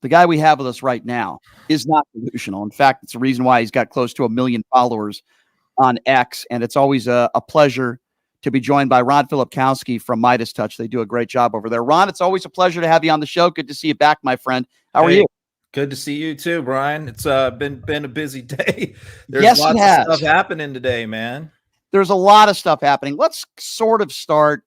the guy we have with us right now is not delusional. In fact, it's the reason why he's got close to 1 million followers on X, and it's always a pleasure to be joined by Ron Filipkowski from Meidas Touch. They do a great job over there. Ron, it's always a pleasure to have you on the show. Good to see you back, my friend. How are you? Good to see you too, Brian. It's been a busy day. There's Yes, lots it has. of stuff happening today, man. There's a lot of stuff happening. Let's sort of start,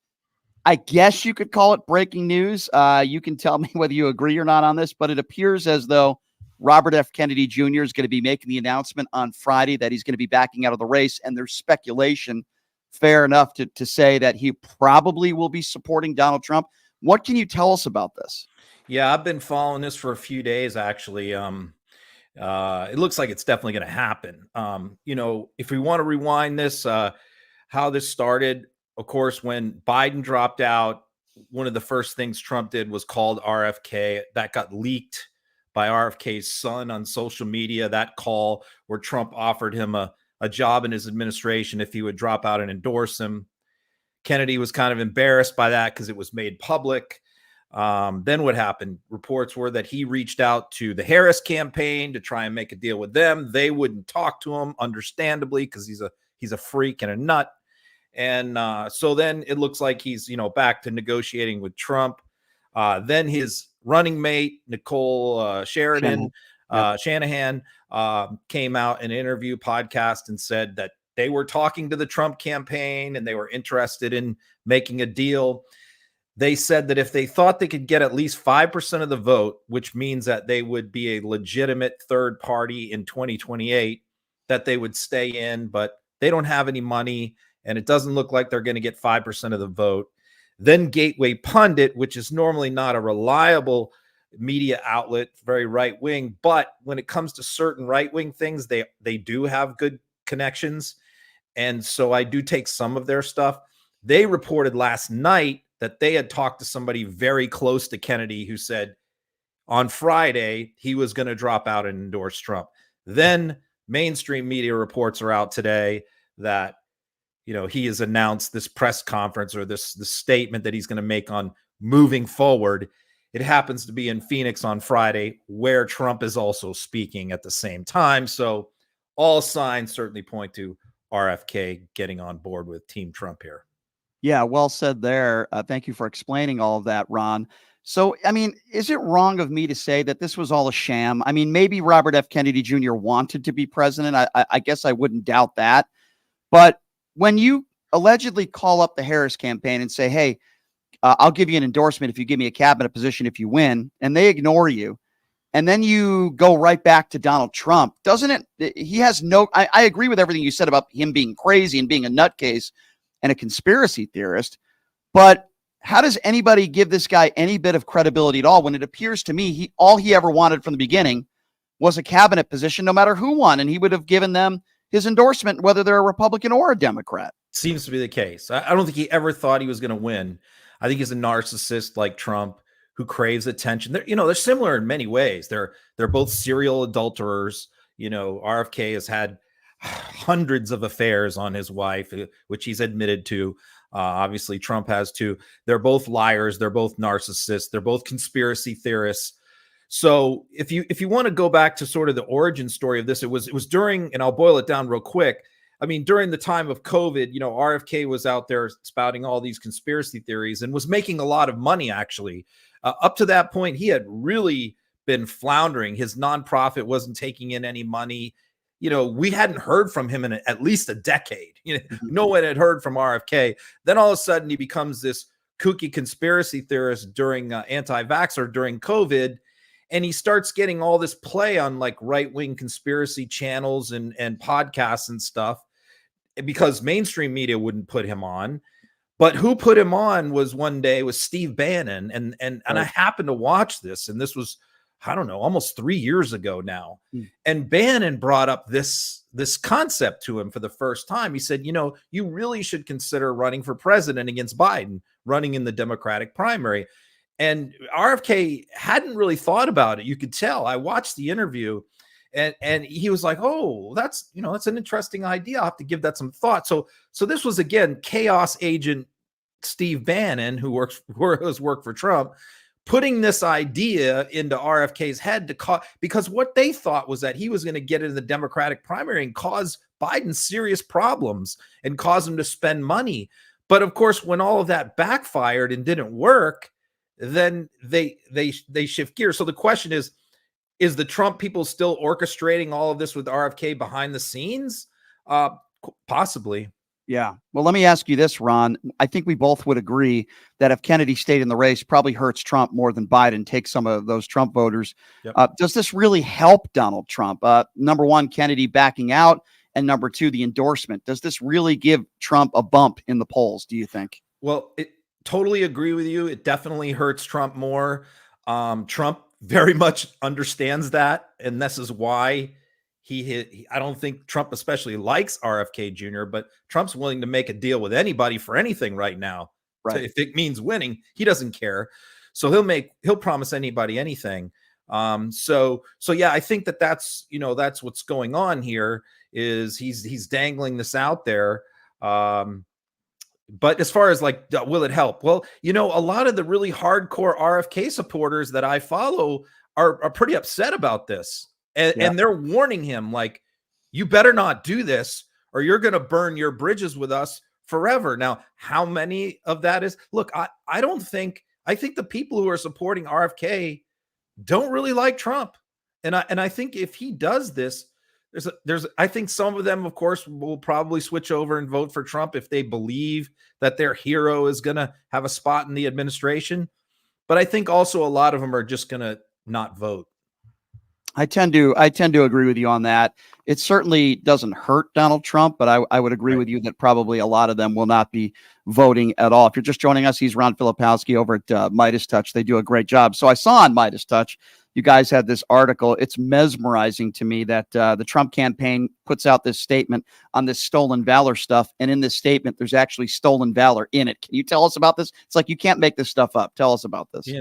I guess you could call it breaking news. You can tell me whether you agree or not on this, but it appears as though Robert F. Kennedy Jr. is going to be making the announcement on Friday that he's going to be backing out of the race, and there's speculation, fair enough, to say that he probably will be supporting Donald Trump. What can you tell us about this? Yeah, I've been following this for a few days, actually. It looks like it's definitely going to happen. If we want to rewind this, how this started, of course, when Biden dropped out, one of the first things Trump did was called RFK. That got leaked by RFK's son on social media, that call where Trump offered him a job in his administration if he would drop out and endorse him. Kennedy was kind of embarrassed by that because it was made public. Then what happened? Reports were that he reached out to the Harris campaign to try and make a deal with them. They wouldn't talk to him, understandably, because he's a freak and a nut. And so then it looks like he's back to negotiating with Trump. Then his running mate Nicole Shanahan came out in an interview podcast and said that they were talking to the Trump campaign and they were interested in making a deal. They said that if they thought they could get at least 5% of the vote, which means that they would be a legitimate third party in 2028, that they would stay in, but they don't have any money and it doesn't look like they're going to get 5% of the vote. Then Gateway Pundit, which is normally not a reliable media outlet, very right-wing, but when it comes to certain right-wing things, they do have good connections. And so I do take some of their stuff. They reported last night that they had talked to somebody very close to Kennedy who said on Friday he was going to drop out and endorse Trump. Then mainstream media reports are out today that he has announced this press conference or this statement that he's going to make on moving forward. It happens to be in Phoenix on Friday, where Trump is also speaking at the same time. So all signs certainly point to RFK getting on board with Team Trump here. Yeah, well said there. Thank you for explaining all of that, Ron. So, I mean, is it wrong of me to say that this was all a sham? I mean, maybe Robert F. Kennedy Jr. wanted to be president. I guess I wouldn't doubt that. But when you allegedly call up the Harris campaign and say, hey, I'll give you an endorsement if you give me a cabinet position if you win, and they ignore you, and then you go right back to Donald Trump, doesn't it? He has no, I agree with everything you said about him being crazy and being a nutcase and a conspiracy theorist, but how does anybody give this guy any bit of credibility at all when it appears to me all he ever wanted from the beginning was a cabinet position, no matter who won, and he would have given them his endorsement, whether they're a Republican or a Democrat? Seems to be the case. I don't think he ever thought he was going to win. I think he's a narcissist like Trump who craves attention. They're similar in many ways. They're both serial adulterers. RFK has had hundreds of affairs on his wife, which he's admitted to. Obviously, Trump has too. They're both liars. They're both narcissists. They're both conspiracy theorists. So if you want to go back to sort of the origin story of this, it was during, and I'll boil it down real quick. I mean, during the time of COVID, RFK was out there spouting all these conspiracy theories and was making a lot of money, actually. Up to that point, he had really been floundering. His nonprofit wasn't taking in any money. We hadn't heard from him in at least a decade. No one had heard from RFK. Then all of a sudden he becomes this kooky conspiracy theorist during anti-vaxxer during COVID. And he starts getting all this play on like right-wing conspiracy channels and podcasts and stuff because mainstream media wouldn't put him on. But who put him on was Steve Bannon. And I happened to watch this, and this was, I don't know, almost 3 years ago now. And Bannon brought up this concept to him for the first time. He said, you really should consider running for president against Biden, running in the Democratic primary. And RFK hadn't really thought about it. You could tell. I watched the interview and he was like, oh, that's an interesting idea. I'll have to give that some thought. So this was, again, chaos agent Steve Bannon, who has worked for Trump, putting this idea into RFK's head because what they thought was that he was going to get into the Democratic primary and cause Biden serious problems and cause him to spend money. But of course, when all of that backfired and didn't work, then they shift gears. So the question is the Trump people still orchestrating all of this with RFK behind the scenes? Possibly. Yeah. Well, let me ask you this, Ron. I think we both would agree that if Kennedy stayed in the race, probably hurts Trump more than Biden, takes some of those Trump voters. Yep. Does this really help Donald Trump? Number one, Kennedy backing out, and number two, the endorsement. Does this really give Trump a bump in the polls, do you think? Well, totally agree with you. It definitely hurts Trump more. Trump very much understands that, and this is why I don't think Trump especially likes RFK Jr., but Trump's willing to make a deal with anybody for anything right now. Right. If it means winning, he doesn't care. So he'll promise anybody anything. So yeah, I think that's what's going on here is he's dangling this out there. But as far as like, will it help? Well, a lot of the really hardcore RFK supporters that I follow are pretty upset about this. And they're warning him, like, you better not do this or you're going to burn your bridges with us forever. Now, how many of that is? Look, I think the people who are supporting RFK don't really like Trump. And I think if he does this, I think some of them, of course, will probably switch over and vote for Trump if they believe that their hero is going to have a spot in the administration. But I think also a lot of them are just going to not vote. I tend to agree with you on that. It certainly doesn't hurt Donald Trump, but I would agree with you that probably a lot of them will not be voting at all. If you're just joining us, he's Ron Filipkowski over at Meidas Touch. They do a great job. So I saw on Meidas Touch, you guys had this article. It's mesmerizing to me that the Trump campaign puts out this statement on this stolen valor stuff. And in this statement, there's actually stolen valor in it. Can you tell us about this? It's like, you can't make this stuff up. Tell us about this.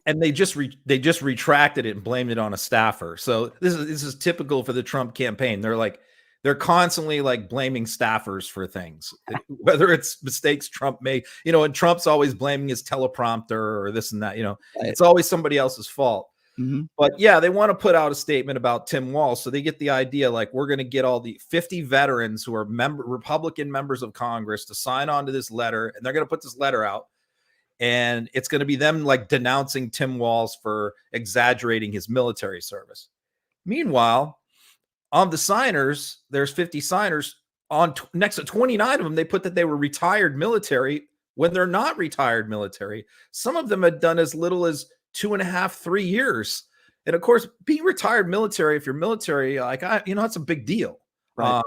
And they just retracted it and blamed it on a staffer. So this is typical for the Trump campaign. They're constantly like blaming staffers for things, whether it's mistakes Trump made, and Trump's always blaming his teleprompter or this and that, it's always somebody else's fault. Mm-hmm. But yeah, they want to put out a statement about Tim Walz. So they get the idea, like, we're going to get all the 50 veterans who are Republican members of Congress to sign on to this letter. And they're going to put this letter out. And it's going to be them like denouncing Tim Walz for exaggerating his military service. Meanwhile, on the signers, there's 50 signers. Next to 29 of them, they put that they were retired military when they're not retired military. Some of them had done as little as 2.5, 3 years. And of course, being retired military, if you're military, that's a big deal. Right.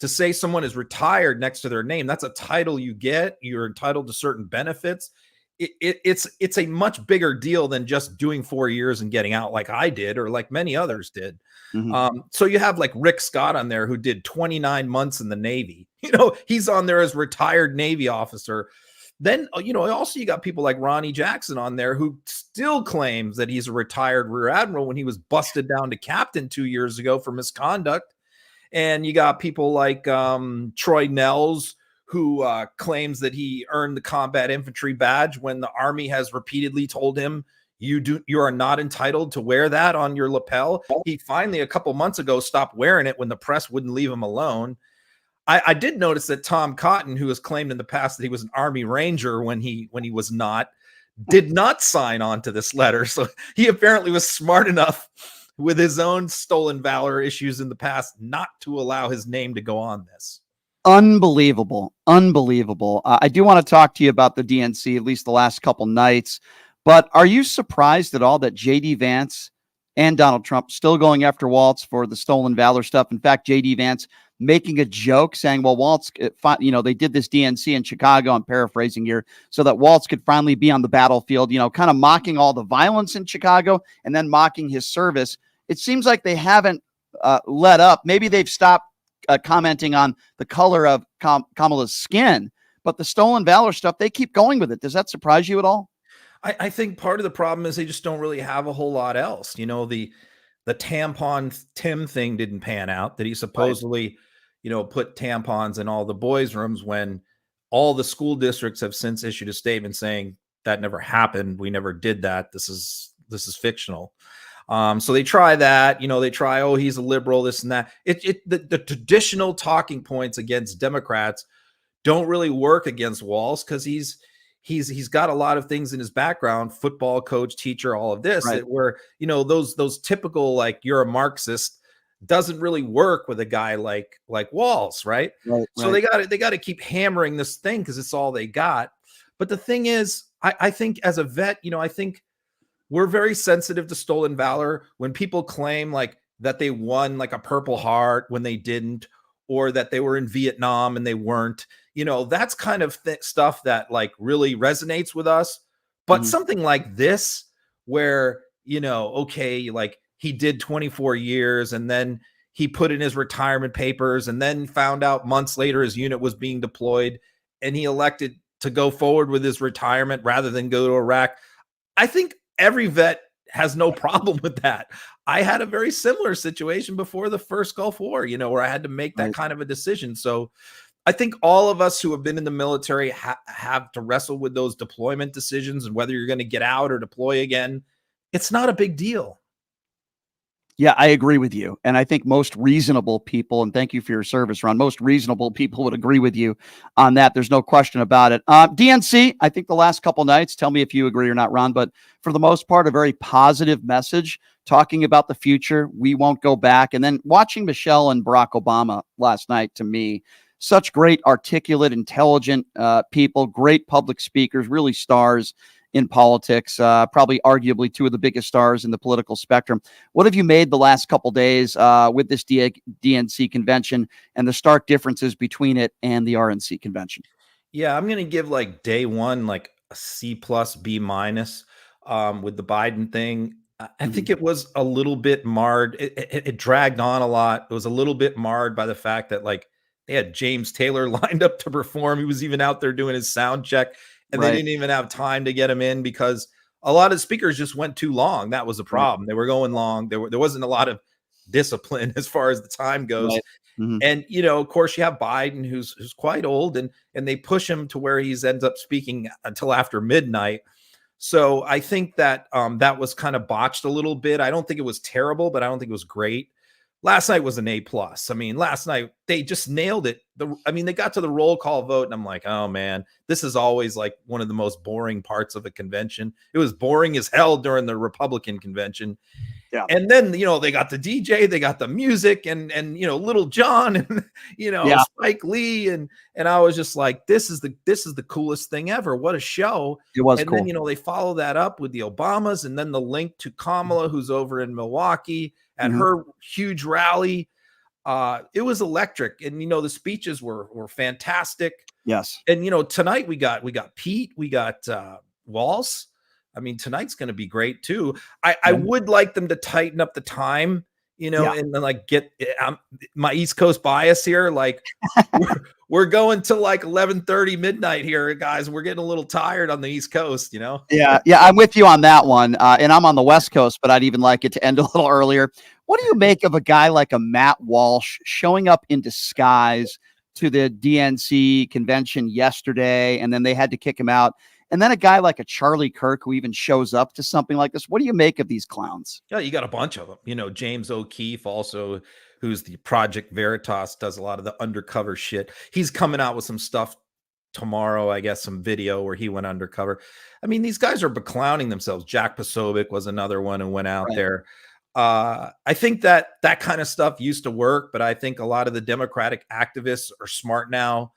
To say someone is retired next to their name, that's a title you get. You're entitled to certain benefits. It's a much bigger deal than just doing 4 years and getting out like I did or like many others did. Mm-hmm. So you have like Rick Scott on there who did 29 months in the Navy. He's on there as retired Navy officer. Then, also you got people like Ronnie Jackson on there who still claims that he's a retired rear admiral when he was busted down to captain 2 years ago for misconduct. And you got people like Troy Nels, who claims that he earned the combat infantry badge when the Army has repeatedly told him you are not entitled to wear that on your lapel. He finally, a couple months ago, stopped wearing it when the press wouldn't leave him alone. I did notice that Tom Cotton, who has claimed in the past that he was an Army Ranger when he was not, did not sign on to this letter. So he apparently was smart enough with his own stolen valor issues in the past not to allow his name to go on this. Unbelievable. I do want to talk to you about the DNC, at least the last couple nights. But are you surprised at all that J.D. Vance and Donald Trump still going after Walz for the stolen valor stuff? In fact, J.D. Vance making a joke saying, well, Walz, they did this DNC in Chicago, I'm paraphrasing here, so that Walz could finally be on the battlefield, kind of mocking all the violence in Chicago and then mocking his service. It seems like they haven't let up. Maybe they've stopped commenting on the color of Kamala's skin, but the stolen valor stuff, they keep going with it. Does that surprise you at all? I think part of the problem is they just don't really have a whole lot else. The tampon Tim thing didn't pan out, that he supposedly, put tampons in all the boys' rooms when all the school districts have since issued a statement saying that never happened. We never did that. This is fictional. So they try that, they try, oh, he's a liberal, this and that. The traditional talking points against Democrats don't really work against Walz, because he's got a lot of things in his background, football coach, teacher, all of this, Right. that where, those typical, like, you're a Marxist, doesn't really work with a guy like Walz, right? Right. So they got to keep hammering this thing because it's all they got. But the thing is, I think as a vet, I think we're very sensitive to stolen valor. When people claim like that they won like a Purple Heart when they didn't, or that they were in Vietnam and they weren't, that's kind of stuff that like really resonates with us. But something like this, where, okay, like he did 24 years and then he put in his retirement papers and then found out months later his unit was being deployed and he elected to go forward with his retirement rather than go to Iraq. I think every vet has no problem with that. I had a very similar situation before the first Gulf War, where I had to make that kind of a decision. So I think all of us who have been in the military have to wrestle with those deployment decisions and whether you're going to get out or deploy again. It's not a big deal. Yeah, I agree with you. And I think most reasonable people, and thank you for your service, Ron, most reasonable people would agree with you on that. There's no question about it. DNC, I think the last couple nights, tell me if you agree or not, Ron, but for the most part, a very positive message talking about the future. We won't go back. And then watching Michelle and Barack Obama last night, to me, such great, articulate, intelligent people, great public speakers, really stars in politics, probably arguably two of the biggest stars in the political spectrum. What have you made the last couple days with this DNC convention and the stark differences between it and the RNC convention? Yeah, I'm going to give like day one, like a C+, B-, with the Biden thing. I think it was a little bit marred. It dragged on a lot. It was a little bit marred by the fact that like they had James Taylor lined up to perform. He was even out there doing his sound check. And they didn't even have time to get him in because a lot of speakers just went too long. That was the problem. They were going long. There wasn't a lot of discipline as far as the time goes. And, of course, you have Biden, who's quite old, and they push him to where he ends up speaking until after midnight. So I think that that was kind of botched a little bit. I don't think it was terrible, but I don't think it was great. Last night was an A+. I mean, last night they just nailed it. They got to the roll call vote, and I'm like, oh man, this is always like one of the most boring parts of a convention. It was boring as hell during the Republican convention. Yeah. And then, they got the DJ, they got the music and Little John and, Spike Lee. And I was just like, this is the coolest thing ever. What a show. It was cool. Then, they follow that up with the Obamas and then the link to Kamala, who's over in Milwaukee at her huge rally. It was electric. And, the speeches were fantastic. Yes. And, tonight we got Pete, we got Walz. I mean, tonight's going to be great too. I would like them to tighten up the time, and then like get my East Coast bias here. Like we're going to like 11:30 midnight here, guys. We're getting a little tired on the East Coast, Yeah. I'm with you on that one. And I'm on the West Coast, but I'd even like it to end a little earlier. What do you make of a guy like a Matt Walsh showing up in disguise to the DNC convention yesterday, and then they had to kick him out? And then a guy like a Charlie Kirk who even shows up to something like this. What do you make of these clowns? Yeah, you got a bunch of them. James O'Keefe also, who's the Project Veritas, does a lot of the undercover shit. He's coming out with some stuff tomorrow, I guess, some video where he went undercover. I mean, these guys are beclowning themselves. Jack Posobiec was another one who went out there. I think that kind of stuff used to work, but I think a lot of the Democratic activists are smart now.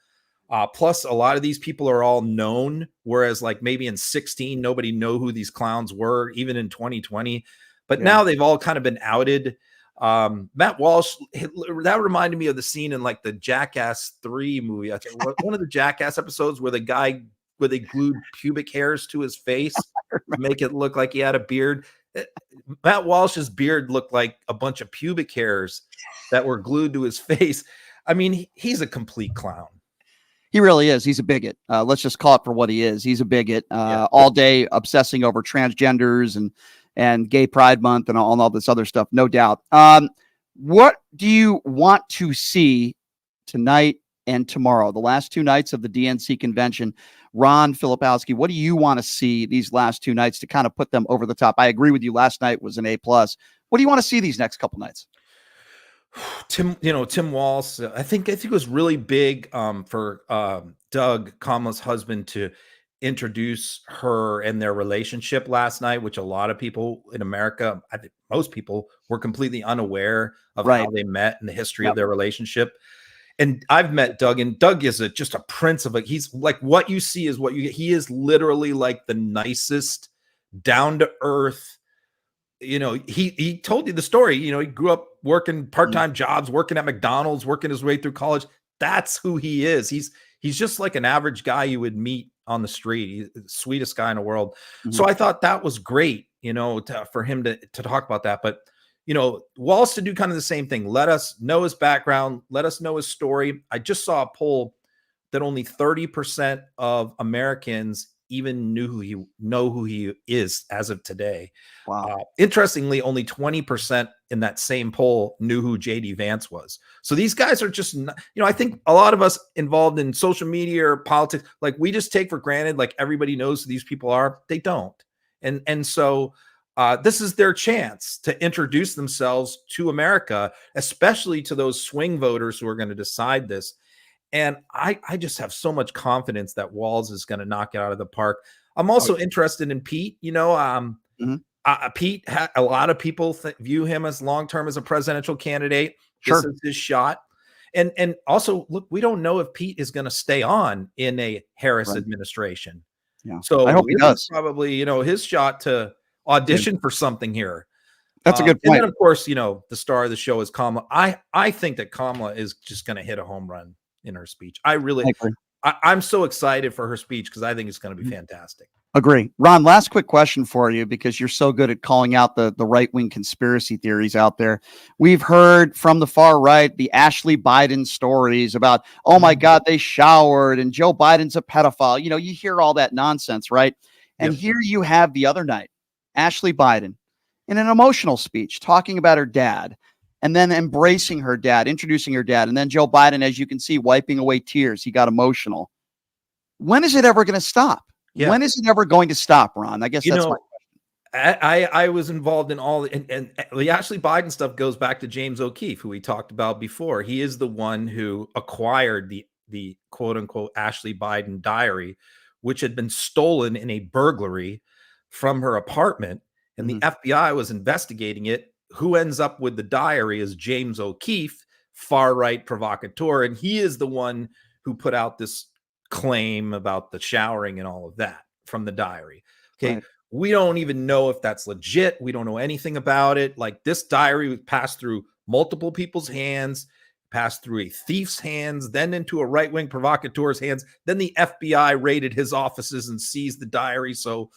Plus, a lot of these people are all known, whereas like maybe in 2016, nobody knew who these clowns were, even in 2020. But now they've all kind of been outed. Matt Walsh, that reminded me of the scene in like the Jackass 3 movie. I think one of the Jackass episodes where they glued pubic hairs to his face to make it look like he had a beard. Matt Walsh's beard looked like a bunch of pubic hairs that were glued to his face. I mean, he's a complete clown. He really is. He's a bigot. Let's just call it for what he is. He's a bigot. All day obsessing over transgenders and Gay Pride Month and all this other stuff, no doubt. What do you want to see tonight and tomorrow, the last two nights of the DNC convention? Ron Filipkowski, what do you want to see these last two nights to kind of put them over the top? I agree with you. Last night was an A+. What do you want to see these next couple nights? Tim Walz, I think it was really big for Doug, Kamala's husband, to introduce her and their relationship last night, which a lot of people in America, I think most people, were completely unaware of Right. how they met and the history of their relationship. And I've met Doug, and Doug is just a prince of he's like, what you see is what you get. He is literally like the nicest, down to earth. He told you the story. He grew up working part-time jobs, working at McDonald's, working his way through college. That's who he is. He's just like an average guy you would meet on the street. He's the sweetest guy in the world. So I thought that was great, for him to talk about that. But, Walz to do kind of the same thing. Let us know his background. Let us know his story. I just saw a poll that only 30% of Americans even know who he is as of today. Wow. Interestingly, only 20% in that same poll knew who JD Vance was. So these guys are just, I think a lot of us involved in social media or politics, like we just take for granted, like everybody knows who these people are. They don't. And so this is their chance to introduce themselves to America, especially to those swing voters who are going to decide this. And I just have so much confidence that Walz is going to knock it out of the park. I'm also interested in Pete. Pete, a lot of people view him as long-term as a presidential candidate. This is his shot. And also, look, we don't know if Pete is going to stay on in a Harris administration. Yeah. So I hope he does. Probably, his shot to audition for something here. That's a good point. And then, of course, the star of the show is Kamala. I think that Kamala is just going to hit a home run in her speech. I'm so excited for her speech because I think it's going to be fantastic. Agree. Ron, last quick question for you, because you're so good at calling out the right-wing conspiracy theories out there. We've heard from the far right the Ashley Biden stories about, oh my God, they showered and Joe Biden's a pedophile. You hear all that nonsense, right? And here you have the other night, Ashley Biden in an emotional speech talking about her dad, and then embracing her dad, introducing her dad. And then Joe Biden, as you can see, wiping away tears. He got emotional. When is it ever going to stop? Yeah. When is it ever going to stop, Ron? I guess that's my question. I was involved in all, and the Ashley Biden stuff goes back to James O'Keefe, who we talked about before. He is the one who acquired the quote unquote Ashley Biden diary, which had been stolen in a burglary from her apartment. And the FBI was investigating it. Who ends up with the diary is James O'Keefe, far-right provocateur, and he is the one who put out this claim about the showering and all of that from the diary. Okay, right. We don't even know if that's legit. We don't know anything about it. Like, this diary passed through multiple people's hands, passed through a thief's hands, then into a right-wing provocateur's hands. Then the FBI raided his offices and seized the diary. So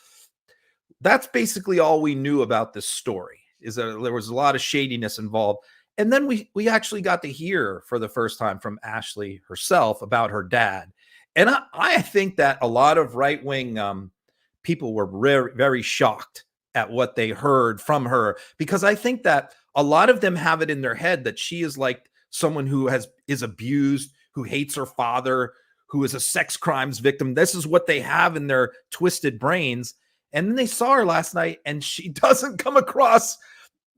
that's basically all we knew about this story. Is that there was a lot of shadiness involved. And then we actually got to hear for the first time from Ashley herself about her dad. And I think that a lot of right-wing people were very shocked at what they heard from her, because I think that a lot of them have it in their head that she is like someone who is abused, who hates her father, who is a sex crimes victim. This is what they have in their twisted brains. And then they saw her last night, and she doesn't come across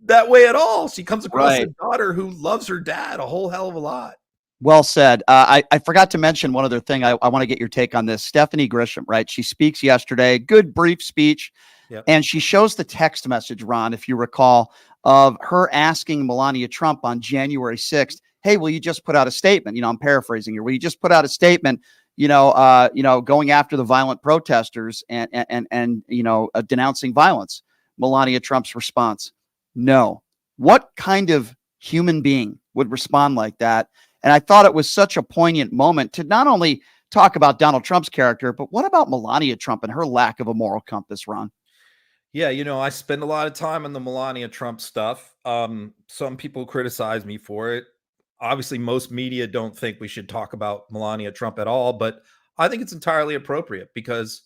that way at all. She comes across a daughter who loves her dad a whole hell of a lot. Well said. I forgot to mention one other thing. I want to get your take on this. Stephanie Grisham, right? She speaks yesterday, good brief speech. Yep. And she shows the text message, Ron, if you recall, of her asking Melania Trump on January 6th, hey, will you just put out a statement? I'm paraphrasing here. Will you just put out a statement, going after the violent protesters and denouncing violence? Melania Trump's response: no. What kind of human being would respond like that? And I thought it was such a poignant moment to not only talk about Donald Trump's character, but what about Melania Trump and her lack of a moral compass, Ron? Yeah, I spend a lot of time on the Melania Trump stuff. Some people criticize me for it. Obviously, most media don't think we should talk about Melania Trump at all, but I think it's entirely appropriate because,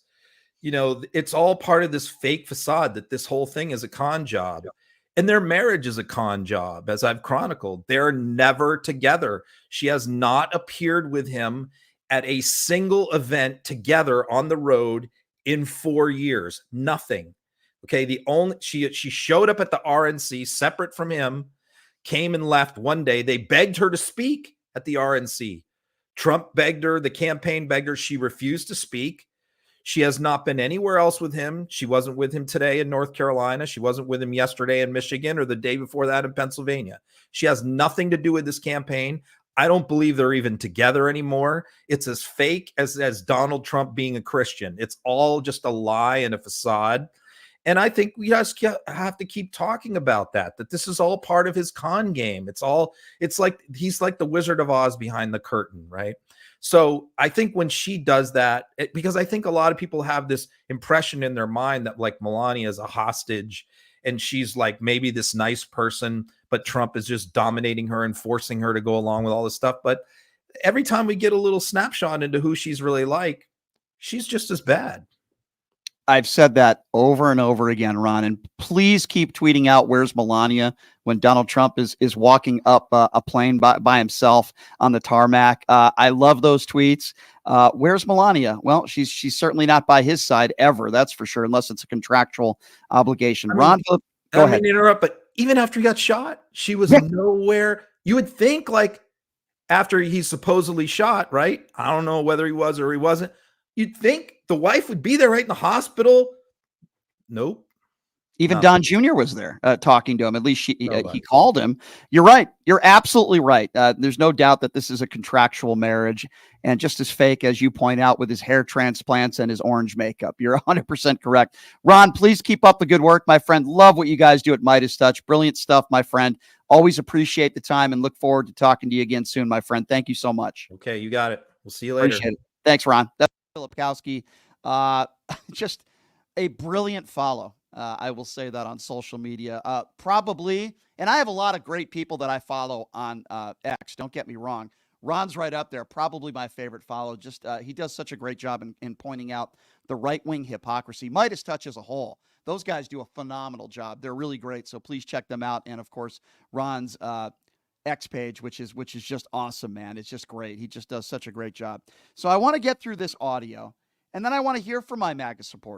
it's all part of this fake facade that this whole thing is a con job. Yeah. And their marriage is a con job, as I've chronicled. They're never together. She has not appeared with him at a single event together on the road in 4 years. Nothing. Okay, she showed up at the RNC separate from him, came and left one day. They begged her to speak at the RNC. Trump begged her, the campaign begged her. She refused to speak. She has not been anywhere else with him. She wasn't with him today in North Carolina. She wasn't with him yesterday in Michigan or the day before that in Pennsylvania. She has nothing to do with this campaign. I don't believe they're even together anymore. It's as fake as Donald Trump being a Christian. It's all just a lie and a facade. And I think we just have to keep talking about that this is all part of his con game. It's like he's like the Wizard of Oz behind the curtain, right? So I think when she does that, because I think a lot of people have this impression in their mind that like Melania is a hostage and she's like maybe this nice person, but Trump is just dominating her and forcing her to go along with all this stuff. But every time we get a little snapshot into who she's really like, she's just as bad. I've said that over and over again, Ron, and please keep tweeting out where's Melania when Donald Trump is walking up a plane by himself on the tarmac. I love those tweets. Where's Melania? Well, she's certainly not by his side ever. That's for sure, unless it's a contractual obligation. Ron, go ahead. Interrupt, but even after he got shot, she was nowhere. You would think like after he's supposedly shot, right? I don't know whether he was or he wasn't. You'd think the wife would be there right in the hospital. Nope. Even Don Jr. was there talking to him. At least he called him. You're right. You're absolutely right. There's no doubt that this is a contractual marriage and just as fake as you point out with his hair transplants and his orange makeup. You're 100% correct. Ron, please keep up the good work, my friend. Love what you guys do at Meidas Touch. Brilliant stuff, my friend. Always appreciate the time and look forward to talking to you again soon, my friend. Thank you so much. Okay, you got it. We'll see you later. Appreciate it. Thanks, Ron. That's Filipkowski. Just a brilliant follow. I will say that on social media. Probably, and I have a lot of great people that I follow on X. Don't get me wrong. Ron's right up there. Probably my favorite follow. Just he does such a great job in pointing out the right-wing hypocrisy. Meidas Touch as a whole. Those guys do a phenomenal job. They're really great. So please check them out. And of course, Ron's X page, which is just awesome, man. It's just great. He just does such a great job. So I want to get through this audio, and then I want to hear from my MAGA supporters.